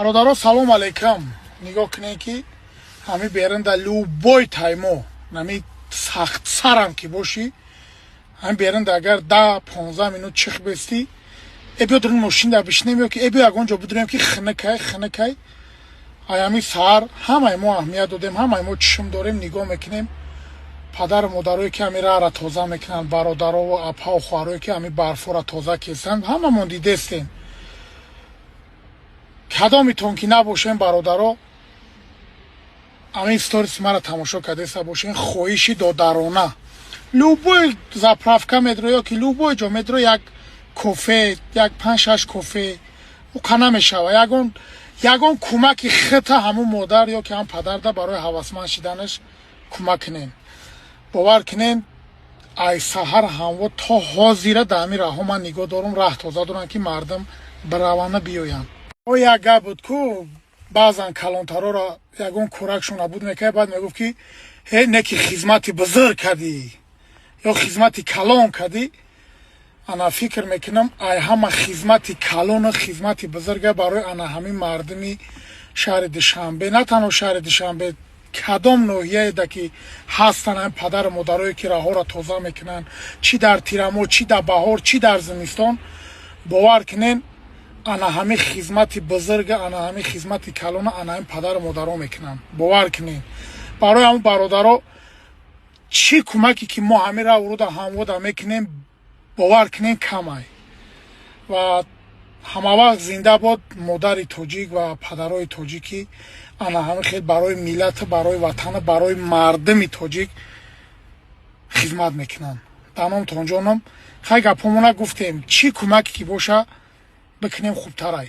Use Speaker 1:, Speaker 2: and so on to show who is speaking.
Speaker 1: برادران سلام علیکم. نگاه کنین که همین بیرون در لوبای تایمو نمی سخت سرم که باشی همین بیرون اگر 10-15 minut چخ بستی ابی درون ماشین در بشنیم که ابی اگونجا بدونیم که خنکای همی سر همه ما اهمیت دادیم، همه ما چشم داریم نگاه میکنیم پدر مادرایی که همین را تازه میکنن، برادرها و اپا و خواهرایی که همین برفا را تازه کردن، همه من دیده استیم. کدامتون که نباشین برادرها همین ستوریس مرا تماشا کرده باشین، خواهشی دادرانه لوبوی زپرافکا مترو یا که لوبوی جا مترو یک کافه، یک 5-6 کافه و کنه میشوه یگان کمک خطه همون مادر یا که هم پدر ده برای حواسمند شدنش کمک کنین. باور کنین ای سحر همو تا حاضیره دمی راه من نگاه دارم راه تازه دارن که مردم بروانه بیاین. او یک گپ بود که بعضن کلانترا را یگان کورکشون بود میکنه، بعد میگفت که هی نکی خدمتی بزرگ کردی یا خدمتی کلان کردی. انا فکر میکنم ای همه خدمتی کلان و خدمتی بزرگ برای انا همین مردمی شهر دوشنبه، نه تنها شهر دوشنبه کدام نوحیه ده که هستن هم پدر مادرایی که راه را تازه میکنن، چی در تیرمو، چی در بهار، چی در زمستان. باور کنین انا همین خدمتی بزرگ، انا همین خدمتی کلان انا همین پدر مادرها میکنن. باور کنین برای همون برادرها چی کمکی که ما همین را ورود همواد میکنیم باور کنین کمای و همه وقت زنده باد مادر تاجیک و پدرای تاجیکی. انا همه خیلی برای ملت، برای وطن، برای مردم تاجیک خدمت میکنن. تمام تونجانم خیلی گپامون گفتیم چی کمکی که باشه بکنیم خوبتره.